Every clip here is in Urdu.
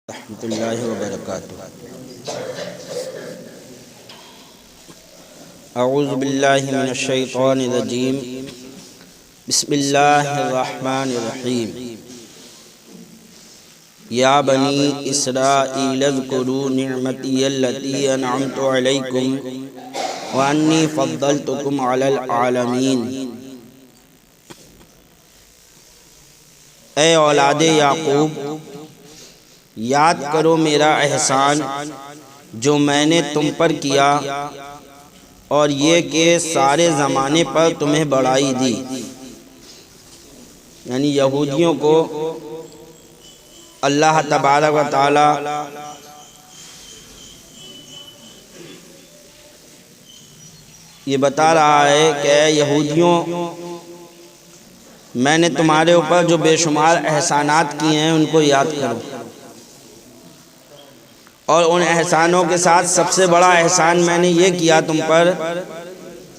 ورحمۃ اللہ وبرکاتہ۔ اعوذ باللہ من الشیطان الرجیم، بسم اللہ الرحمن الرحیم۔ یا بنی اسرائیل اذکروا نعمتی التی انعمت علیکم وانی فضلتکم علی العالمین۔ اے اولاد یعقوب، یاد کرو میرا احسان جو میں نے تم پر کیا، اور یہ کہ سارے زمانے پر تمہیں بڑائی دی۔ یعنی یہودیوں کو اللہ تبارک و تعالی یہ بتا رہا ہے کہ اے یہودیوں، میں نے تمہارے اوپر جو بے شمار احسانات کیے ہیں ان کو یاد کرو، اور ان احسانوں کے ساتھ سب سے بڑا احسان میں نے یہ کیا تم پر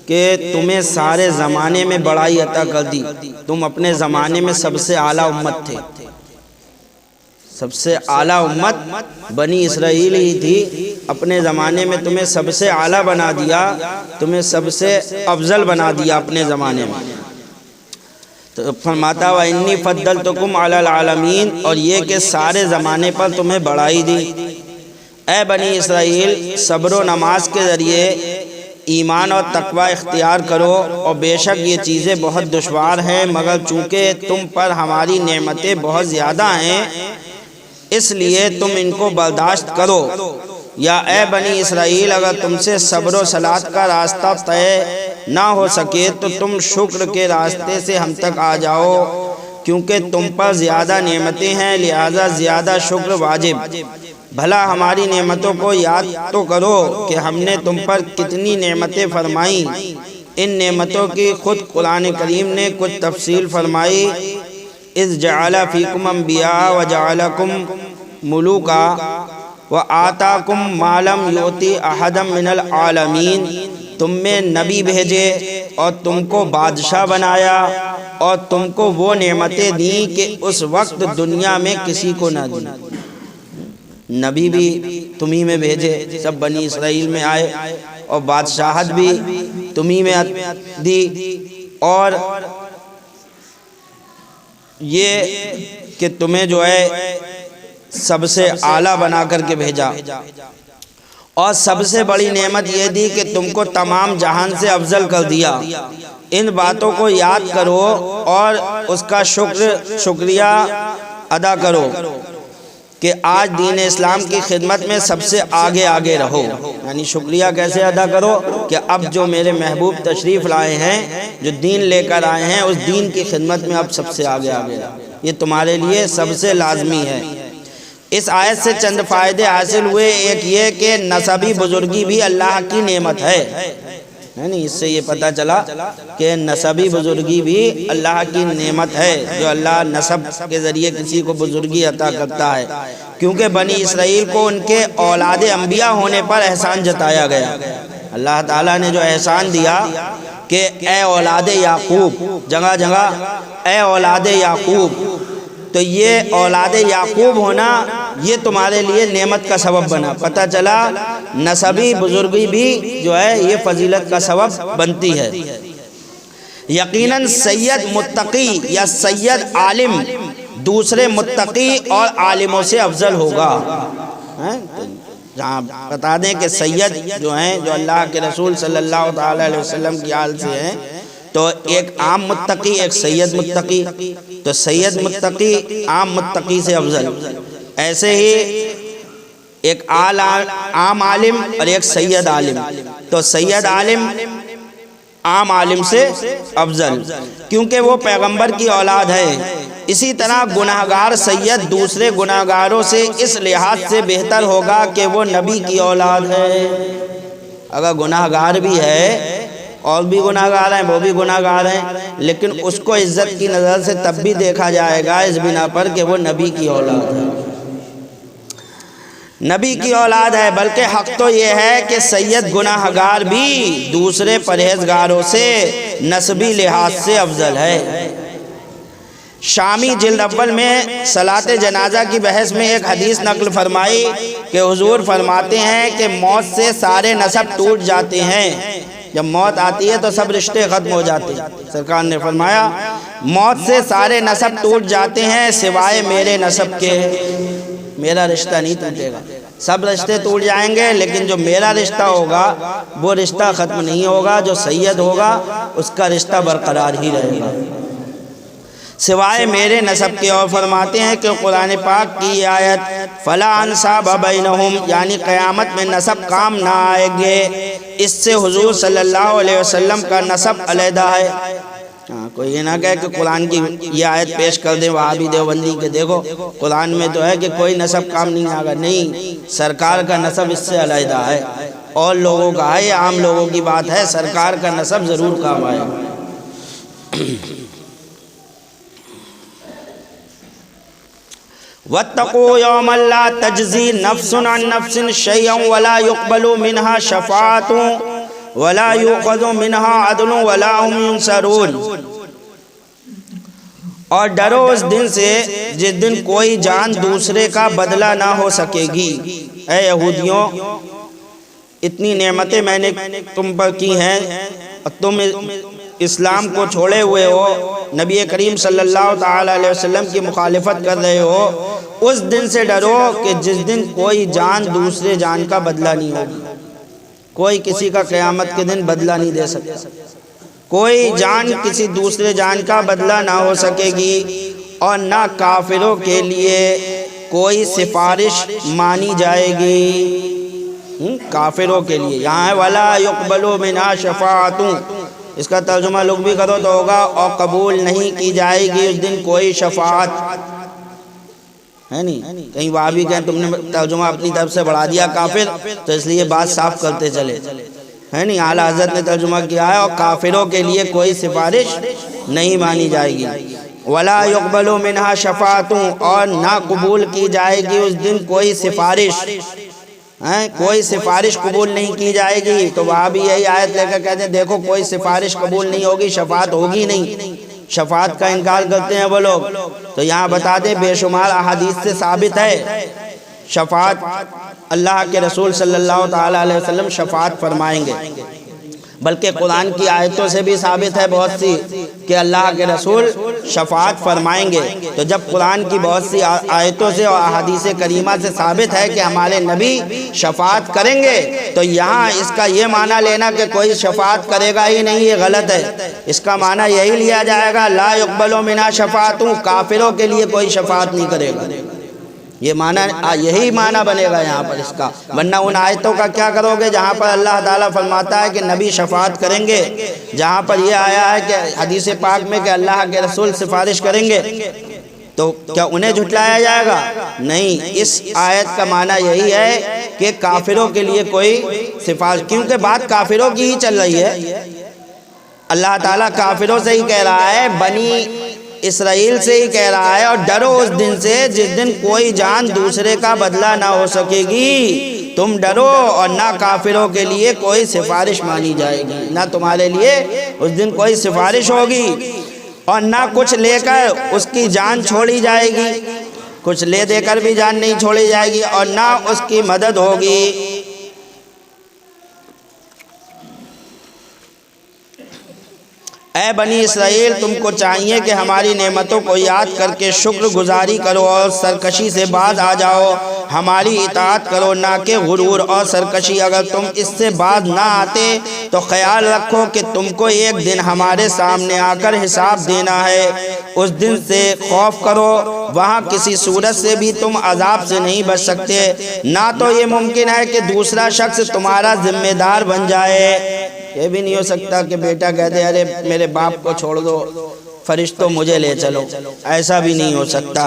کہ تمہیں سارے زمانے میں بڑائی عطا کر دی۔ تم اپنے زمانے میں سب سے اعلیٰ امت تھے، سب سے اعلیٰ امت بنی اسرائیل ہی تھی۔ اپنے زمانے میں تمہیں سب سے اعلیٰ بنا دیا، تمہیں سب سے افضل بنا دیا اپنے زمانے میں۔ تو فرماتا وَإِنِّي فَضَّلْتُكُمْ عَلَى الْعَالَمِينَ، اور یہ کہ سارے زمانے پر تمہیں بڑائی دی۔ اے بنی اسرائیل، صبر و نماز کے ذریعے ایمان اور تقوی اختیار کرو، اور بے شک یہ چیزیں بہت دشوار ہیں، مگر چونکہ تم پر ہماری نعمتیں بہت زیادہ ہیں اس لیے تم ان کو برداشت کرو۔ یا اے بنی اسرائیل، اگر تم سے صبر و صلات کا راستہ طے نہ ہو سکے تو تم شکر کے راستے سے ہم تک آ جاؤ، کیونکہ تم پر زیادہ نعمتیں ہیں، لہذا زیادہ شکر واجب۔ بھلا ہماری نعمتوں کو یاد تو کرو کہ ہم نے تم پر کتنی نعمتیں فرمائیں۔ ان نعمتوں کی خود قرآن کریم نے کچھ تفصیل فرمائی۔ اذ جعل فیکم انبیاء وجعلکم ملوکا وآتاکم ما لم یؤتی احدا من العالمین۔ تم میں نبی بھیجے اور تم کو بادشاہ بنایا، اور تم کو وہ نعمتیں دیں کہ اس وقت دنیا میں کسی کو نہ دی۔ نبی بھی تمہیں میں بھیجے، سب بنی اسرائیل میں آئے، اور بادشاہت بھی تمہیں میں دی، اور یہ کہ تمہیں جو ہے سب سے اعلیٰ بنا کر کے بھیجا، اور سب سے بڑی نعمت یہ دی کہ تم کو تمام جہان سے افضل کر دیا۔ ان باتوں کو یاد کرو اور اس کا شکریہ ادا کرو کہ آج دین اسلام کی خدمت میں سب سے آگے رہو۔ یعنی شکریہ کیسے ادا کرو کہ اب جو میرے محبوب تشریف لائے ہیں، جو دین لے کر آئے ہیں، اس دین کی خدمت میں اب سب سے آگے رہو۔ یہ تمہارے لیے سب سے لازمی ہے۔ اس آیت سے چند فائدے حاصل ہوئے۔ ایک یہ کہ نسبی بزرگی بھی اللہ کی نعمت ہے، یعنی اس سے یہ پتہ چلا کہ نسبی بزرگی بھی اللہ کی نعمت ہے، جو اللہ نسب کے ذریعے کسی کو بزرگی عطا کرتا ہے، کیونکہ بنی اسرائیل کو ان کے اولاد انبیاء ہونے پر احسان جتایا گیا۔ اللہ تعالیٰ نے جو احسان دیا کہ اے اولاد یعقوب، جگہ جگہ اے اولاد یعقوب، تو یہ اولاد یعقوب ہونا یہ تمہارے لیے نعمت کا سبب بنا۔ پتہ چلا نسبی بزرگی بھی جو ہے یہ فضیلت کا سبب بنتی ہے۔ یقیناً سید متقی یا سید عالم دوسرے متقی اور عالموں سے افضل ہوگا۔ جہاں بتا دیں کہ سید جو ہیں، جو اللہ کے رسول صلی اللہ تعالی علیہ وسلم کی آل سے ہیں، تو ایک عام متقی، ایک سید متقی، تو سید متقی عام متقی سے افضل۔ ایسے ہی ایک عام عالم اور ایک سید عالم، تو سید عالم عام عالم سے افضل، کیونکہ وہ پیغمبر کی اولاد ہے۔ اسی طرح گناہگار سید دوسرے گناہگاروں سے اس لحاظ سے بہتر ہوگا کہ وہ نبی کی اولاد ہے۔ اگر گناہگار بھی ہے اور بھی گناہگار ہیں، وہ بھی گناہگار ہیں، لیکن اس کو عزت کی نظر سے تب بھی دیکھا جائے گا اس بنا پر کہ وہ نبی کی اولاد ہے، نبی کی اولاد ہے۔ بلکہ حق تو یہ ہے کہ سید گناہگار بھی دوسرے پرہیزگاروں سے نسبی لحاظ سے افضل ہے۔ شامی جلد اول میں صلاۃ جنازہ کی بحث میں ایک حدیث نقل فرمائی کہ حضور فرماتے ہیں کہ موت سے سارے نسب ٹوٹ جاتے ہیں، جب موت آتی ہے تو سب رشتے ختم ہو جاتے ہیں۔ سرکار نے فرمایا موت سے سارے نسب ٹوٹ جاتے ہیں سوائے میرے نسب کے، میرا رشتہ نہیں ٹوٹے گا، سب رشتے ٹوٹ جائیں گے لیکن جو میرا رشتہ ہوگا وہ رشتہ ختم نہیں ہوگا، جو سید ہوگا اس کا رشتہ برقرار ہی رہے گا سوائے میرے نسب کے۔ اور فرماتے ہیں کہ قرآن پاک کی یہ آیت فَلَا أَنْسَابَ بَيْنَهُمْ یعنی قیامت میں نسب کام نہ آئیں گے، اس سے حضور صلی اللہ علیہ وسلم کا نسب علیحدہ ہے۔ کوئی یہ نہ کہے کہ قرآن کی یہ آیت پیش کر دیں وہابی دیوبندی کے، دیکھو قرآن میں تو ہے کہ کوئی نسب کام نہیں آگا، نہیں، سرکار کا نسب اس سے علیحدہ ہے، اور لوگوں کا ہے، عام لوگوں کی بات ہے، سرکار کا نسب ضرور کام آئے۔ وَاتَّقُوا يَوْمًا لَا تَجْزِي نَفْسٌ عَن نَفْسٍ شَيْئًا وَلَا يُقْبَلُ مِنْهَا شَفَاعَةٌ وَلَا يُؤْخَذُ مِنْهَا عَدْلٌ وَلَا هُمْ يُنصَرُونَ۔ اور ڈرو اس دن سے جس دن کوئی جان دوسرے کا بدلہ نہ ہو سکے گی۔ اے یہودیوں، اتنی نعمتیں میں نے تم پر کی ہیں، تم اسلام کو چھوڑے ہوئے ہو، نبی کریم صلی اللہ تعالی علیہ وسلم کی مخالفت کر رہے ہو، اس دن سے ڈرو کہ جس دن کوئی جان دوسرے جان کا بدلہ نہیں ہوگی، کوئی کسی کا قیامت کے دن بدلہ نہیں دے سکتا، کوئی جان کسی دوسرے جان کا بدلہ نہ ہو سکے گی، اور نہ کافروں کے لیے کوئی سفارش مانی جائے گی، کافروں کے لیے یہاں ہے وَلَا يُقْبَلُ مِنْهَا شَفَاعَةٌ، اس کا ترجمہ لوگ بھی کرو تو ہوگا اور قبول نہیں کی جائے گی اس دن کوئی شفاعت، ہے نہیں، کہیں وہاں بھی کہیں تم نے ترجمہ اپنی طرف سے بڑھا دیا کافر، تو اس لیے بات صاف کرتے چلے، ہے نہیں، اعلیٰ حضرت نے ترجمہ کیا ہے اور کافروں کے لیے کوئی سفارش نہیں مانی جائے گی، وَلَا يُقْبَلُ مِنْهَا شَفَاعَةٌ اور نہ قبول کی جائے گی اس دن کوئی سفارش، کوئی سفارش قبول نہیں کی جائے گی۔ تو وہاں بھی یہی آیت لے کر کہتے ہیں دیکھو کوئی سفارش قبول نہیں ہوگی، شفاعت ہوگی نہیں، شفاعت کا انکار کرتے ہیں وہ لوگ۔ تو یہاں بتا دیں بے شمار احادیث سے ثابت ہے شفاعت، اللہ کے رسول صلی اللہ تعالی علیہ وسلم شفاعت فرمائیں گے، بلکہ قرآن کی آیتوں سے بھی ثابت ہے بہت سی کہ اللہ کے رسول شفاعت فرمائیں گے۔ تو جب قرآن کی بہت سی آیتوں سے اور احادیث کریمہ سے ثابت ہے کہ ہمارے نبی شفاعت کریں گے، تو یہاں اس کا یہ معنی لینا کہ کوئی شفاعت کرے گا ہی نہیں، یہ غلط ہے۔ اس کا معنی یہی لیا جائے گا لا يقبل منها شفاعت، کافروں کے لیے کوئی شفاعت نہیں کرے گا، یہ معنی یہی معنی بنے گا یہاں پر اس کا، ورنہ ان آیتوں کا کیا کرو گے جہاں پر اللہ تعالیٰ فرماتا ہے کہ نبی شفاعت کریں گے، جہاں پر یہ آیا ہے کہ حدیث پاک میں کہ اللہ کے رسول سفارش کریں گے، تو کیا انہیں جھٹلایا جائے گا؟ نہیں، اس آیت کا معنی یہی ہے کہ کافروں کے لیے کوئی سفارش، کیونکہ بات کافروں کی ہی چل رہی ہے، اللہ تعالیٰ کافروں سے ہی کہہ رہا ہے، بنی اسرائیل سے ہی کہہ رہا ہے، اور ڈرو اس دن سے جس دن کوئی جان دوسرے کا بدلہ نہ ہو سکے گی، تم ڈرو اور نہ کافروں کے لیے کوئی سفارش مانی جائے گی، نہ تمہارے لیے اس دن کوئی سفارش ہوگی، اور نہ کچھ لے کر اس کی جان چھوڑی جائے گی، کچھ لے دے کر بھی جان نہیں چھوڑی جائے گی، اور نہ اس کی مدد ہوگی۔ اے بنی اسرائیل، تم کو چاہیے کہ ہماری نعمتوں کو یاد کر کے شکر گزاری کرو اور سرکشی سے باز آ جاؤ، ہماری اطاعت کرو نہ کہ غرور اور سرکشی۔ اگر تم اس سے باز نہ آتے تو خیال رکھو کہ تم کو ایک دن ہمارے سامنے آ کر حساب دینا ہے، اس دن سے خوف کرو، وہاں کسی صورت سے بھی تم عذاب سے نہیں بچ سکتے، نہ تو یہ ممکن ہے کہ دوسرا شخص تمہارا ذمہ دار بن جائے، یہ بھی نہیں ہو سکتا کہ بیٹا کہہ دے ارے میرے باپ کو چھوڑ دو، فرشتوں مجھے لے چلو، ایسا بھی نہیں ہو سکتا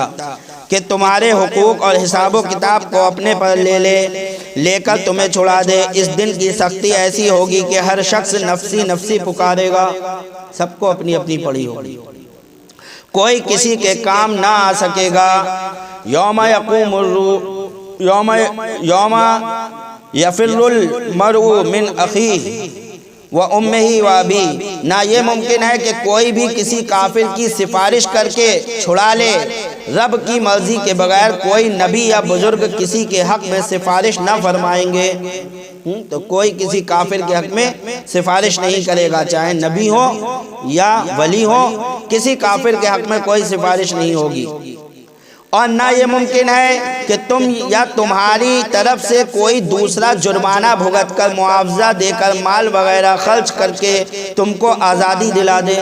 کہ تمہارے حقوق اور حساب و کتاب کو اپنے پر لے کر تمہیں چھڑا دے۔ اس دن کی سختی ایسی ہوگی کہ ہر شخص نفسی نفسی پکارے گا، سب کو اپنی اپنی پڑی ہوگی، کوئی کسی کے کام نہ آ سکے گا۔ یوم یفر المرء من اخیہ، و امہ و ابی، نہ یہ ممکن ہے کہ کوئی بھی کسی کافر کی سفارش کر کے چھڑا لے۔ رب کی مرضی کے بغیر کوئی نبی یا بزرگ کسی کے حق میں سفارش نہ فرمائیں گے۔ تو کوئی کسی کافر کے حق میں سفارش نہیں کرے گا، چاہے نبی ہو یا ولی ہو، کسی کافر کے حق میں کوئی سفارش نہیں ہوگی۔ اور نہ یہ ممکن ہے کہ تم یا تمہاری طرف سے کوئی دوسرا جرمانہ بھگت کر، معاوضہ دے کر، مال وغیرہ خرچ کر کے تم کو آزادی دلا دے۔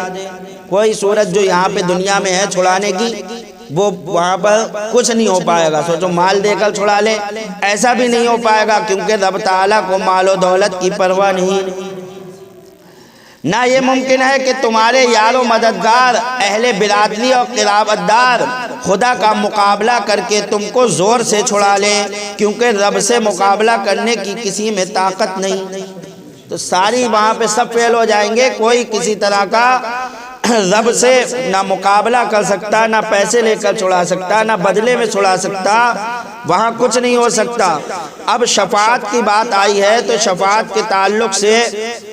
کوئی صورت جو یہاں پہ دنیا میں ہے چھڑانے کی، وہ وہاں پر کچھ نہیں ہو پائے گا۔ سوچو مال دے کر چھڑا لے، ایسا بھی نہیں ہو پائے گا، کیونکہ رب تعالیٰ کو مال و دولت کی پرواہ نہیں۔ نہ یہ ممکن ہے کہ تمہارے یار و مددگار، اہل برادری اور قرابت دار خدا کا مقابلہ کر کے تم کو زور سے چھڑا لیں، کیونکہ رب سے مقابلہ کرنے کی کسی میں طاقت نہیں۔ تو ساری وہاں پہ سب فیل ہو جائیں گے، کوئی کسی طرح کا رب سے نہ مقابلہ کر سکتا، نہ پیسے لے کر چھڑا سکتا، نہ بدلے میں چھڑا سکتا، وہاں کچھ نہیں ہو سکتا۔ اب شفاعت کی بات آئی ہے تو شفاعت کے تعلق سے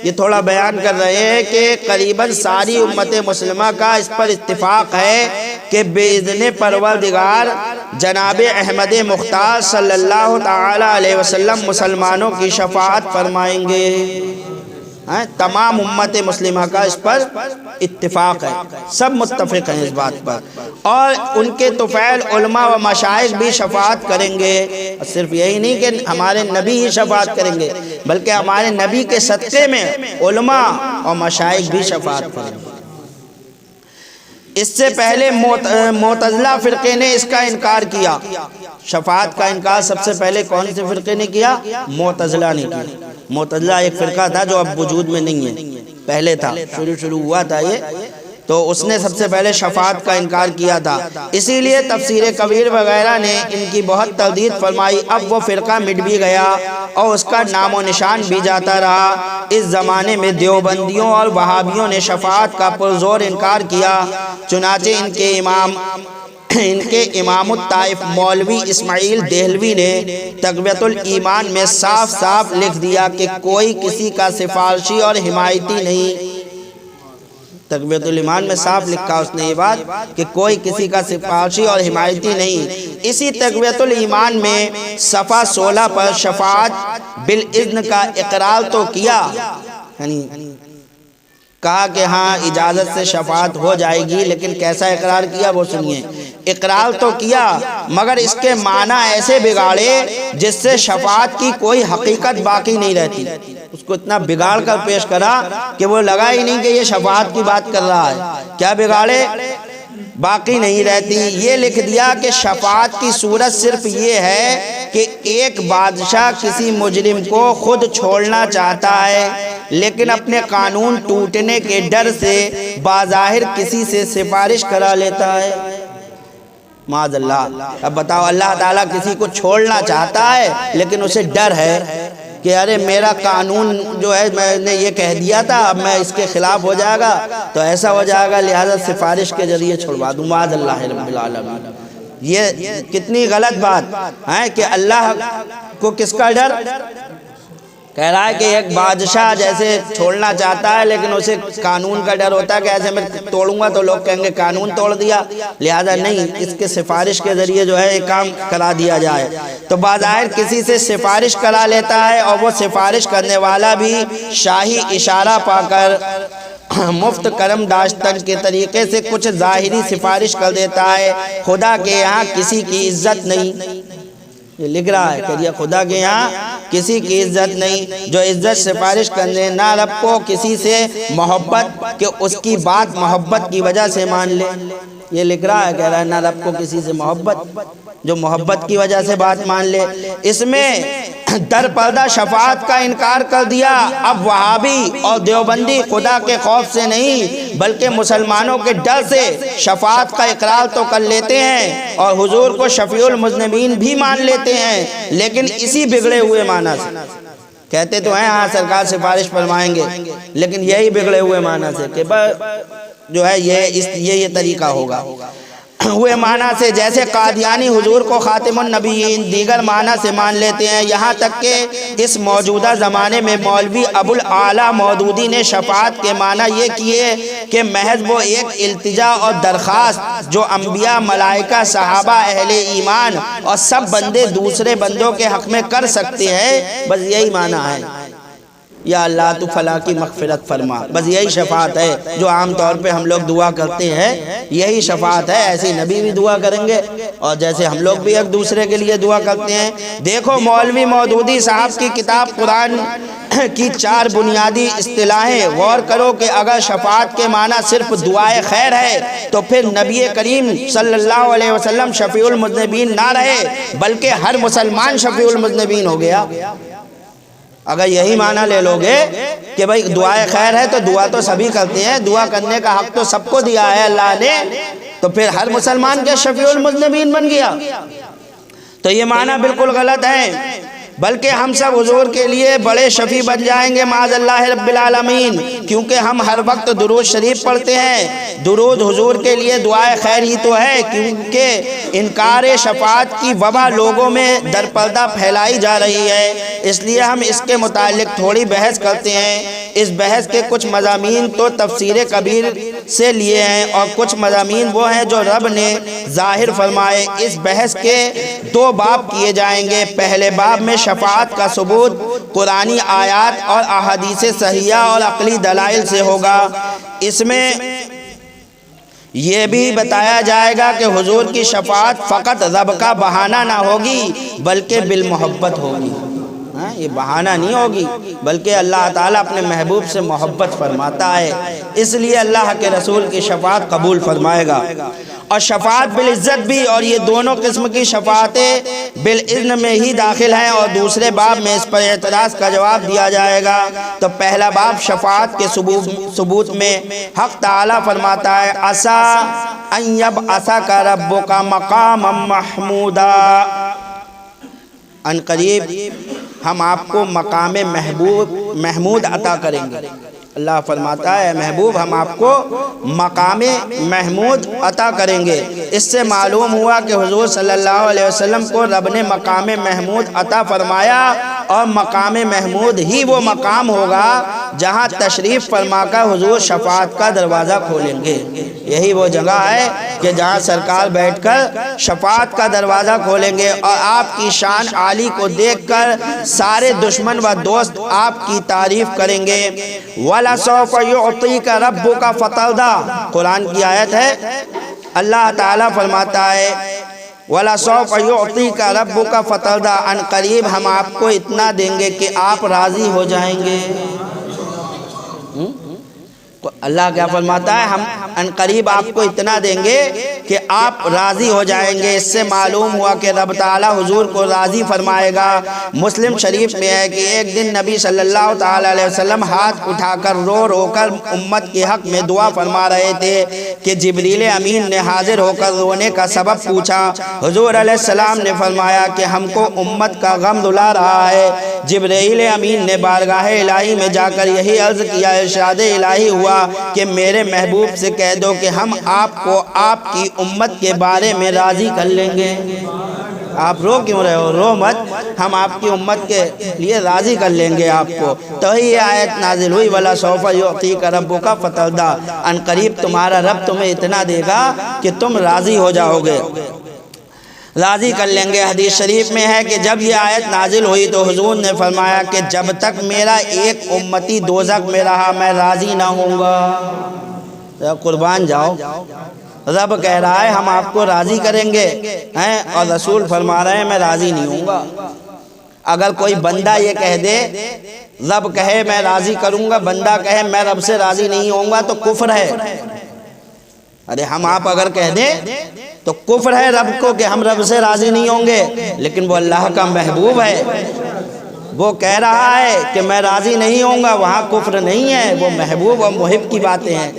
یہ تھوڑا بیان کر رہے ہیں کہ قریباً ساری امت مسلمہ کا اس پر اتفاق ہے کہ بإذن پروردگار جناب احمد مختار صلی اللہ تعالی علیہ وسلم مسلمانوں کی شفاعت فرمائیں گے۔ تمام امت مسلمہ کا اس پر اتفاق ہے، سب متفق ہیں اس بات پر، اور ان کے طفیل علماء و مشائخ بھی شفاعت کریں گے۔ صرف یہی نہیں کہ ہمارے نبی ہی شفاعت کریں گے، بلکہ ہمارے نبی کے صدقے میں علماء اور مشائخ بھی شفاعت کریں گے۔ اس سے پہلے معتزلہ فرقے نے اس کا انکار کیا۔ شفاعت کا انکار سب سے پہلے کون سے فرقے نے کیا؟ معتزلہ نے کیا۔ معتزلہ ایک فرقہ تھا جو اب وجود میں نہیں ہے، پہلے تھا، شروع ہوا تھا یہ، تو اس نے سب سے پہلے شفاعت کا انکار کیا تھا۔ اسی لیے تفسیر کبیر وغیرہ نے ان کی بہت تردید فرمائی۔ اب وہ فرقہ مٹ بھی گیا اور اس کا نام و نشان بھی جاتا رہا۔ اس زمانے میں دیوبندیوں اور وہابیوں نے شفاعت کا پرزور انکار کیا، چنانچہ ان کے امام الطائف مولوی اسماعیل دہلوی نے تقویۃ الایمان میں صاف صاف لکھ دیا کہ کوئی کسی کا سفارشی اور حمایتی نہیں۔ تقویۃ الایمان میں صاف لکھا اس نے یہ بات کہ کوئی کسی کا سفارشی اور حمایتی نہیں۔ اسی تقویۃ الایمان میں صفحہ 16 پر شفاعت بالاذن کا اقرار تو کیا، یعنی کہا کہ ہاں اجازت سے شفاعت ہو جائے گی، لیکن کیسا اقرار کیا وہ سنیے۔ اقرار تو کیا مگر اس کے معنی ایسے بگاڑے جس سے شفاعت کی کوئی حقیقت باقی نہیں رہتی۔ اس کو اتنا بگاڑ کر پیش کرا کہ وہ لگا ہی نہیں کہ یہ شفاعت کی بات کر رہا ہے۔ کیا بگاڑے؟ باقی نہیں رہتی۔ یہ لکھ دیا کہ شفاعت کی صورت صرف یہ ہے کہ ایک بادشاہ کسی مجرم کو خود چھوڑنا چاہتا ہے، لیکن اپنے قانون ٹوٹنے کے ڈر سے بظاہر کسی سے سفارش کرا لیتا ہے۔ معاذ اللہ۔ اب بتاؤ، اللہ تعالیٰ کسی کو چھوڑنا چاہتا ہے لیکن اسے ڈر ہے کہ ارے میرا قانون جو ہے میں نے یہ کہہ دیا تھا، اب میں اس کے خلاف ہو جائے گا تو ایسا ہو جائے گا، لہذا سفارش کے ذریعے چھوڑوا دوں۔ معاذ اللہ رب العالمین۔ یہ کتنی غلط بات ہے کہ اللہ کو کس کا ڈر؟ کہہ رہا ہے کہ ایک بادشاہ جیسے چھوڑنا چاہتا ہے لیکن اسے قانون کا ڈر ہوتا ہے کہ ایسے میں توڑوں گا تو لوگ کہیں گے قانون توڑ دیا، لہذا نہیں، اس کے سفارش کے ذریعے جو ہے ایک کام کرا دیا جائے۔ تو بظاہر کسی سے سفارش کرا لیتا ہے، اور وہ سفارش کرنے والا بھی شاہی اشارہ پا کر مفت کرم داشتن کے طریقے سے کچھ ظاہری سفارش کر دیتا ہے۔ خدا کے یہاں کسی کی عزت نہیں، یہ لکھ رہا ہے کہ خدا کے یہاں کسی کی عزت نہیں، جو عزت سفارش کرنے نہ رب کو کسی سے محبت کہ اس کی بات محبت کی وجہ سے مان لے۔ یہ لکھ رہا ہے، کہہ رہا ہے نہ رب کو کسی سے محبت، جو محبت کی وجہ سے بات مان لے۔ اس میں در پردہ شفاعت کا انکار کر دیا۔ اب وہابی اور دیوبندی خدا کے خوف سے نہیں بلکہ مسلمانوں کے ڈر سے شفاعت کا اقرار تو کر لیتے ہیں اور حضور کو شفیع المذنبین بھی مان لیتے ہیں، لیکن اسی بگڑے ہوئے معنی سے کہتے تو ہیں ہاں سرکار سفارش فرمائیں گے، لیکن یہی بگڑے ہوئے معنی سے کہ جو ہے یہ طریقہ ہوگا۔ ہوئے معنی سے، جیسے قادیانی حضور کو خاتم النبیین دیگر معنی سے مان لیتے ہیں، یہاں تک کہ اس موجودہ زمانے میں مولوی ابو الاعلیٰ مودودی نے شفاعت کے معنی یہ کیے کہ محض وہ ایک التجا اور درخواست جو انبیاء، ملائکہ، صحابہ، اہل ایمان اور سب بندے دوسرے بندوں کے حق میں کر سکتے ہیں، بس یہی معنی ہے، یا اللہ تو فلاں کی مغفرت فرما، بس یہی شفاعت ہے جو عام طور پہ ہم لوگ دعا کرتے ہیں، یہی شفاعت ہے۔ ایسے نبی بھی دعا کریں گے اور جیسے ہم لوگ بھی ایک دوسرے کے لیے دعا کرتے ہیں۔ دیکھو مولوی مودودی صاحب کی کتاب قرآن کی 4 بنیادی اصطلاحیں، غور کرو کہ اگر شفاعت کے معنی صرف دعائے خیر ہے تو پھر نبی کریم صلی اللہ علیہ وسلم شفیع المذنبین نہ رہے بلکہ ہر مسلمان شفیع المذنبین ہو گیا۔ اگر یہی معنی لے لو گے کہ بھئی دعائے خیر ہے تو دعا تو سبھی کرتے ہیں، دعا کرنے کا حق تو سب کو دیا ہے اللہ نے، تو پھر ہر مسلمان کے شفیع المذنبین بن گیا، تو یہ معنی بالکل غلط ہے، بلکہ ہم سب حضور کے لیے بڑے شفیع بن جائیں گے معاذ اللہ رب العالمین، کیونکہ ہم ہر وقت درود شریف پڑھتے ہیں۔ درود حضور کے لیے دعائے خیر ہی تو ہے، کیونکہ انکار شفاعت کی وبا لوگوں میں درپردہ پھیلائی جا رہی ہے، اس لیے ہم اس کے متعلق تھوڑی بحث کرتے ہیں۔ اس بحث کے کچھ مضامین تو تفسیر کبیر سے لیے ہیں اور کچھ مضامین وہ ہیں جو رب نے ظاہر فرمائے۔ اس بحث کے 2 باب کیے جائیں گے۔ پہلے باب میں شفاعت کا ثبوت قرآنی آیات اور احادیث صحیحہ اور عقلی دلائل سے ہوگا۔ اس میں یہ بھی بتایا جائے گا کہ حضور کی شفاعت فقط رب کا بہانہ نہ ہوگی بلکہ بالمحبت ہوگی، یہ بہانہ نہیں ہوگی، بلکہ اللہ تعالیٰ اپنے محبوب سے محبت فرماتا ہے، اس لیے اللہ کے رسول کی شفاعت قبول فرمائے گا۔ اور شفاعت بالعزت بھی، اور یہ دونوں قسم کی شفاعتیں بالاذن میں ہی داخل ہیں، اور دوسرے باب میں اس پر اعتراض کا جواب دیا جائے گا۔ تو پہلا باب شفاعت کے ثبوت میں حق تعالیٰ فرماتا ہے عسیٰ ان یبعثک ربک مقاما محمودا، ان قریب ہم آپ کو مقام محمود عطا کریں گے۔ اللہ فرماتا ہے محبوب ہم آپ کو مقام محمود عطا کریں گے۔ اس سے معلوم ہوا کہ حضور صلی اللہ علیہ وسلم کو رب نے مقام محمود عطا فرمایا، اور مقام محمود ہی وہ مقام ہوگا جہاں تشریف فرما کر حضور شفاعت کا دروازہ کھولیں گے۔ یہی وہ جگہ ہے کہ جہاں سرکار بیٹھ کر شفاعت کا دروازہ کھولیں گے، اور آپ کی شان عالی کو دیکھ کر سارے دشمن و دوست آپ کی تعریف کریں گے۔ وَلَسَوْفَ يُعْطِيكَ رَبُّكَ فَتَرْضَىٰ، قرآن کی آیت ہے، اللہ تعالیٰ فرماتا ہے وَلَسَوْفَ يُعْطِيكَ رَبُّكَ فَتَرْضَىٰ، ان قریب ہم آپ کو اتنا دیں گے کہ آپ راضی ہو جائیں گے۔ اللہ کیا فرماتا ہے ہم ان قریب آپ کو اتنا دیں گے کہ آپ راضی ہو جائیں گے۔ اس سے معلوم ہوا کہ رب تعالیٰ حضور کو راضی فرمائے گا۔ مسلم شریف میں ہے کہ ایک دن نبی صلی اللہ تعالیٰ علیہ وسلم ہاتھ اٹھا کر رو کر امت کے حق میں دعا فرما رہے تھے کہ جبریل امین نے حاضر ہو کر رونے کا سبب پوچھا۔ حضور علیہ السلام نے فرمایا کہ ہم کو امت کا غم دلا رہا ہے۔ جبریل امین نے بارگاہ الہی میں جا کر یہی عرض کیا، ارشاد الہی ہوا کہ میرے محبوب سے کہہ دو کہ ہم آپ کو آپ کی امت کے بارے میں راضی کر لیں گے۔ آپ رو کیوں رہے ہو؟ رو مت، ہم آپ کی امت کے لیے راضی کر لیں گے آپ کو۔ تو ہی یہ آیت نازل ہوئی وَلَسَوْفَ يُعْطِيكَ رَبُّكَ فَتَرْضَىٰ، ان قریب تمہارا رب تمہیں اتنا دے گا کہ تم راضی ہو جاؤ گے، راضی کر لیں گے۔ حدیث شریف میں ہے کہ جب یہ آیت نازل ہوئی تو حضور نے فرمایا کہ جب تک میرا ایک امتی دوزخ میں رہا میں راضی نہ ہوں گا۔ قربان جاؤ، رب کہہ رہا ہے ہم آپ کو راضی کریں گے، اور رسول فرما رہے ہیں میں راضی نہیں ہوں گا۔ اگر کوئی بندہ یہ کہہ دے، رب کہے میں راضی کروں گا، بندہ کہے میں رب سے راضی نہیں ہوں گا، تو کفر ہے۔ ارے ہم آپ اگر کہہ دیں تو کفر ہے رب کو کہ ہم رب سے راضی نہیں ہوں گے، لیکن وہ اللہ کا محبوب ہے، وہ کہہ رہا ہے کہ میں راضی نہیں ہوں گا، وہاں کفر نہیں ہے، وہ محبوب اور محب کی باتیں ہیں۔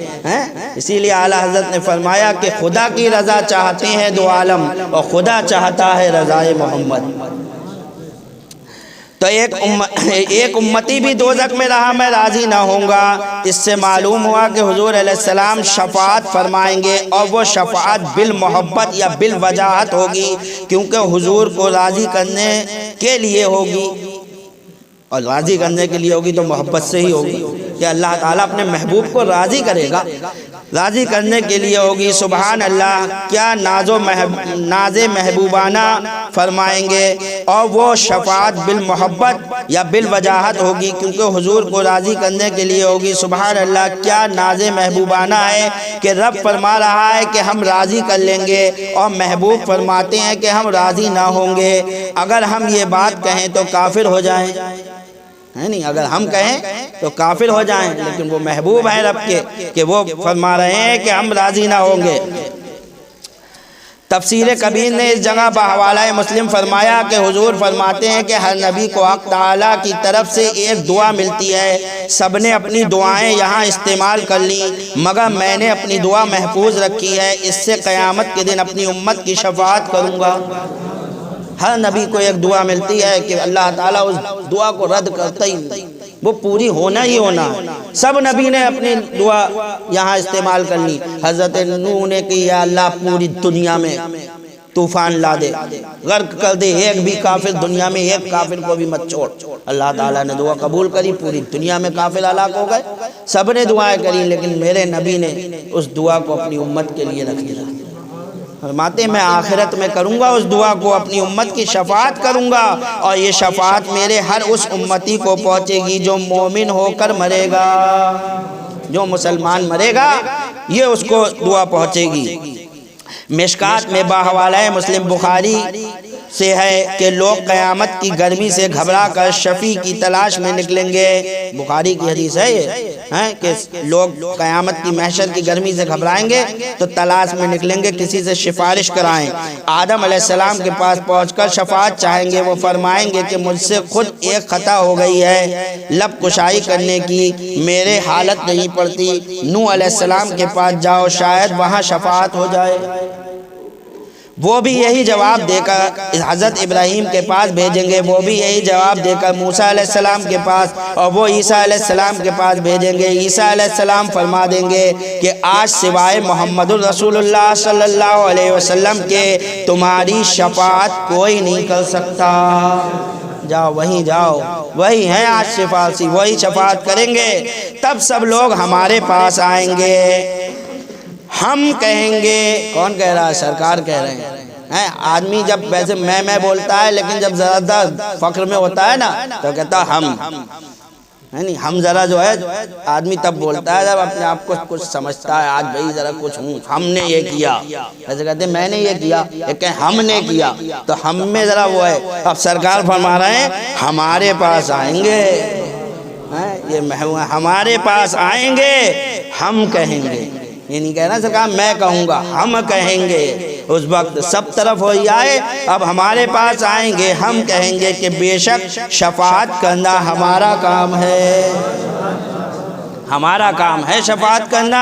اسی لیے اعلیٰ حضرت نے فرمایا کہ خدا کی رضا چاہتے ہیں دو عالم، اور خدا چاہتا ہے رضائے محمد۔ تو ایک امتی بھی دوزخ میں رہا میں راضی نہ ہوں گا۔ اس سے معلوم ہوا کہ حضور علیہ السلام شفاعت فرمائیں گے، اور وہ شفاعت بالمحبت یا بالوجاہت ہوگی، کیونکہ حضور کو راضی کرنے کے لیے ہوگی، اور راضی کرنے کے لیے ہوگی تو محبت سے ہی ہوگی کہ اللہ تعالیٰ اپنے محبوب کو راضی کرے گا، راضی کرنے کے لیے ہوگی۔ سبحان اللہ، کیا ناز محبوبانہ فرمائیں گے، اور وہ شفاعت بالمحبت یا بالوجاہت ہوگی، کیونکہ حضور کو راضی کرنے کے لیے ہوگی۔ سبحان اللہ، کیا ناز محبوبانہ ہے کہ رب فرما رہا ہے کہ ہم راضی کر لیں گے، اور محبوب فرماتے ہیں کہ ہم راضی نہ ہوں گے۔ اگر ہم یہ بات کہیں تو کافر ہو جائیں، ہے نہیں؟ اگر ہم کہیں تو کافر ہو جائیں، لیکن وہ محبوب ہیں رب کے کہ وہ فرما رہے ہیں کہ ہم راضی نہ ہوں گے۔ تفسیر کبیر نے اس جگہ بحوالہ مسلم فرمایا کہ حضور فرماتے ہیں کہ ہر نبی کو حق تعالیٰ کی طرف سے ایک دعا ملتی ہے، سب نے اپنی دعائیں یہاں استعمال کر لی، مگر میں نے اپنی دعا محفوظ رکھی ہے، اس سے قیامت کے دن اپنی امت کی شفاعت کروں گا۔ ہر نبی کو ایک دعا ملتی ہے کہ اللہ تعالیٰ اس دعا کو رد کرتا ہی نہیں، وہ پوری ہونا ہی ہونا ہے۔ سب نبی نے اپنی دعا یہاں استعمال کر لی۔ حضرت نوح نے کہ یا اللہ پوری دنیا میں طوفان لا دے، غرق کر دے، ایک بھی کافر دنیا میں ایک کافر کو بھی مت چھوڑ۔ اللہ تعالیٰ نے دعا قبول کری، پوری دنیا میں کافر ہلاک ہو گئے۔ سب نے دعائیں کری، لیکن میرے نبی نے اس دعا کو اپنی امت کے لیے رکھ لیا۔ فرماتے ہیں میں آخرت میں کروں گا اس دعا کو، اپنی امت کی شفاعت کروں گا، اور یہ شفاعت میرے ہر اس امتی کو پہنچے گی جو مومن ہو کر مرے گا، جو مسلمان مرے گا یہ اس کو دعا پہنچے گی۔ مشکات میں باحوالہ مسلم بخاری سے ہے کہ لوگ قیامت کی گرمی سے گھبرا کر شفیع کی تلاش میں نکلیں گے۔ بخاری کی حدیث ہے یہ کہ لوگ قیامت کی محشر کی گرمی سے گھبرائیں گے تو تلاش میں نکلیں گے کسی سے سفارش کرائیں۔ آدم علیہ السلام کے پاس پہنچ کر شفاعت چاہیں گے، وہ فرمائیں گے کہ مجھ سے خود ایک خطا ہو گئی ہے، لب کشائی کرنے کی میرے حالت نہیں پڑتی، نوح علیہ السلام کے پاس جاؤ، شاید وہاں شفاعت ہو جائے۔ وہ بھی یہی جواب دے کر حضرت ابراہیم کے پاس بھیجیں گے، وہ بھی یہی جواب دے کر موسیٰ علیہ السلام کے پاس، اور وہ عیسیٰ علیہ السلام کے پاس بھیجیں گے۔ عیسیٰ علیہ السلام فرما دیں گے کہ آج سوائے محمد الرسول اللہ صلی اللہ علیہ وسلم کے تمہاری شفاعت کوئی نہیں کر سکتا۔ جاؤ وہیں جاؤ، وہی ہیں آج شفاعت، وہی شفاعت کریں گے۔ تب سب لوگ ہمارے پاس آئیں گے، ہم کہیں گے، کون کہہ رہا ہے؟ سرکار کہہ رہے ہیں۔ آدمی جب ویسے میں بولتا ہے، لیکن جب ذرا فخر میں ہوتا ہے نا تو کہتا ہم، ہے نہیں؟ ہم ذرا جو ہے آدمی تب بولتا ہے جب اپنے آپ کو کچھ سمجھتا ہے، آج بھائی ذرا کچھ ہوں، ہم نے یہ کیا، ویسے کہتے ہیں میں نے یہ کیا، لیکن ہم نے کیا، تو ہم میں ذرا وہ ہے۔ اب سرکار فرما رہے ہیں ہمارے پاس آئیں گے، یہ ہمارے پاس آئیں گے، ہم کہیں گے، یہ نہیں کہنا سرکار میں کہوں گا، ہم کہیں گے۔ اس وقت سب طرف ہوئی آئے، اب ہمارے پاس آئیں گے، ہم کہیں گے کہ بے شک شفاعت کرنا ہمارا کام ہے، ہمارا کام ہے شفاعت کرنا،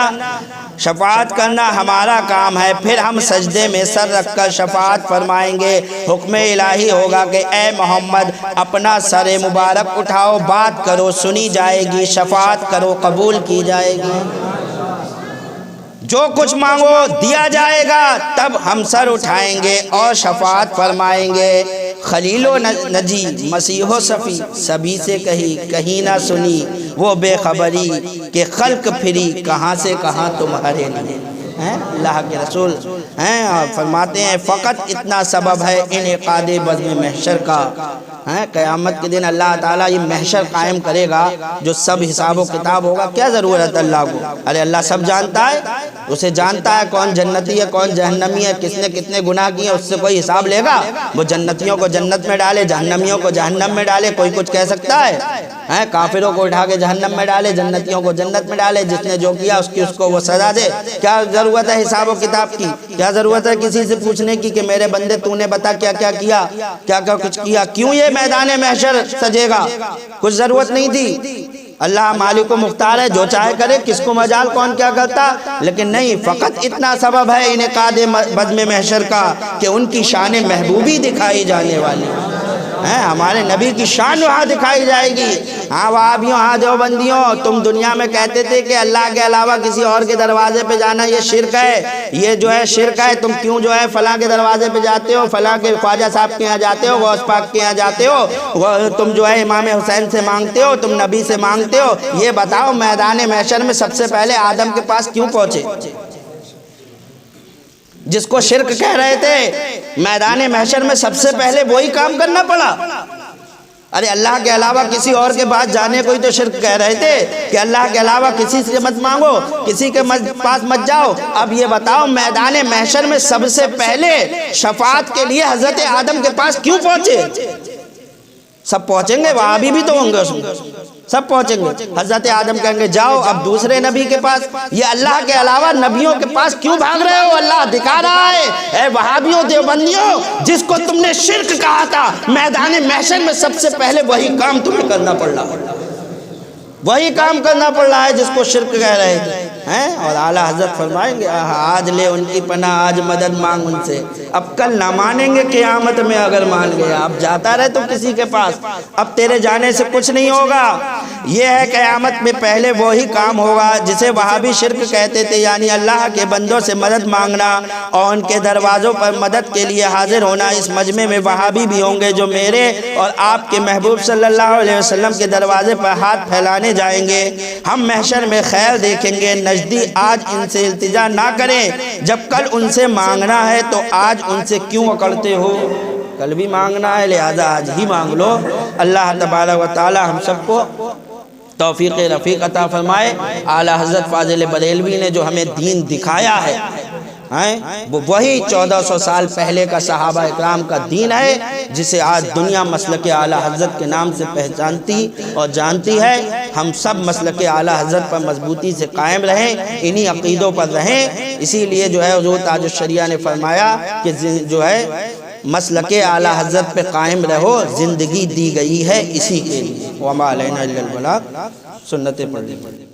شفاعت کرنا ہمارا کام ہے۔ پھر ہم سجدے میں سر رکھ کر شفاعت فرمائیں گے، حکم الہی ہوگا کہ اے محمد اپنا سر مبارک اٹھاؤ، بات کرو سنی جائے گی، شفاعت کرو قبول کی جائے گی، جو کچھ مانگو دیا جائے گا۔ تب ہم سر اٹھائیں گے اور شفاعت فرمائیں گے، خلیل و نجی مسیح و صفی سبھی سے کہی کہیں نہ سنی وہ بے خبری کہ خلق پھری کہاں سے کہاں تمہارے لیے۔ اللہ کے رسول ہیں فرماتے ہیں فقط اتنا سبب ہے انعقاد بزم محشر کا، قیامت کے دن اللہ تعالیٰ یہ محشر قائم کرے گا جو سب حساب و کتاب ہوگا۔ کیا ضرورت اللہ کو؟ ارے اللہ سب جانتا ہے، اسے جانتا ہے کون جنتی ہے کون جہنمی ہے، کس نے کتنے گناہ کیے، اس سے کوئی حساب لے گا؟ وہ جنتیوں کو جنت میں ڈالے، جہنمیوں کو جہنم میں ڈالے، کوئی کچھ کہہ سکتا ہے؟ کافروں کو اٹھا کے جہنم میں ڈالے، جنتیوں کو جنت میں ڈالے، جس نے جو کیا اس کو وہ سزا دے۔ کیا ضرورت ہے حساب و کتاب کی؟ کیا ضرورت ہے کسی سے پوچھنے کی کہ میرے بندے تو نے بتا کیا کیا کیا، کیا کیا کچھ کیا؟ کیوں یہ میدان محشر سجے گا؟ کچھ ضرورت نہیں تھی۔ اللہ مالک و مختار ہے، جو چاہے کرے، کس کو مجال کون کیا کرتا، لیکن نہیں، فقط اتنا سبب ہے انعقاد بزم محشر کا کہ ان کی شان محبوبی دکھائی جانے والی۔ ہمارے نبی کی شان وہاں دکھائی جائے گی۔ ہاں وہابیوں، ہاں دیوبندیوں، تم دنیا میں کہتے تھے کہ اللہ کے علاوہ کسی اور کے دروازے پہ جانا یہ شرک ہے، یہ جو ہے شرک ہے، تم کیوں جو ہے فلاں کے دروازے پہ جاتے ہو، فلاں کے خواجہ صاحب کے یہاں جاتے ہو، غوث پاک کے یہاں جاتے ہو، تم جو ہے امام حسین سے مانگتے ہو، تم نبی سے مانگتے ہو، یہ بتاؤ میدان محشر میں سب سے پہلے آدم کے پاس کیوں پہنچے؟ جس کو شرک کہہ رہے تھے میدان محشر میں سب سے پہلے وہی کام کرنا پڑا۔ ارے اللہ کے علاوہ کسی اور کے پاس جانے کو ہی تو شرک کہہ رہے تھے کہ اللہ کے علاوہ کسی سے مت مانگو، کسی کے پاس مت جاؤ۔ اب یہ بتاؤ میدان محشر میں سب سے پہلے شفاعت کے لیے حضرت آدم کے پاس کیوں پہنچے؟ سب پہنچیں گے، وہابی بھی تو ہوں گے اس میں، سب پہنچیں گے۔ حضرت آدم کہیں گے جاؤ اب دوسرے نبی کے پاس، یہ اللہ کے علاوہ نبیوں کے پاس کیوں بھاگ رہے ہو؟ اللہ دکھا رہا ہے، اے وہابیوں دیوبندیوں، جس کو تم نے شرک کہا تھا میدان محشر میں سب سے پہلے وہی کام تمہیں کرنا پڑ رہا ہے، وہی کام کرنا پڑ رہا ہے جس کو شرک کہہ رہے تھے۔ اور اعلیٰ حضرت فرمائیں گے آج لے ان کی پناہ، آج مدد مانگ ان سے، اب کل نہ مانیں گے قیامت میں اگر مان گیا۔ اب جاتا رہے تو کسی کے پاس، اب تیرے جانے سے کچھ نہیں ہوگا۔ یہ ہے قیامت میں پہلے وہی کام ہوگا جسے وہابی شرک کہتے تھے، یعنی اللہ کے بندوں سے مدد مانگنا اور ان کے دروازوں پر مدد کے لیے حاضر ہونا۔ اس مجمع میں وہابی بھی ہوں گے جو میرے اور آپ کے محبوب صلی اللہ علیہ وسلم کے دروازے پر ہاتھ پھیلانے جائیں گے۔ ہم محشر میں خیر دیکھیں گے۔ نجدی آج ان سے التجا نہ کریں، جب کل ان سے مانگنا ہے تو آج ان سے کیوں اکڑتے ہو؟ کل بھی مانگنا ہے لہذا آج ہی مانگ لو۔ اللہ تبارک و تعالی ہم سب کو توفیق رفیق عطا فرمائے۔ اعلیٰ حضرت فاضل بریلوی نے جو ہمیں دین دکھایا ہے وہ وہی 1400 سال پہلے کا صحابہ اکرام کا دین ہے، جسے آج دنیا مسلک اعلیٰ حضرت کے نام سے پہچانتی اور جانتی ہے۔ ہم سب مسلک اعلیٰ حضرت پر مضبوطی سے قائم رہیں، انہی عقیدوں پر رہیں۔ اسی لیے جو ہے حضور تاج الشریعہ نے فرمایا کہ جو ہے مسلک اعلیٰ حضرت پہ قائم رہو، زندگی دی گئی ہے اسی کے لیے۔ وما علینا الا البلاغ، سنتیں پڑھنی پڑھیں۔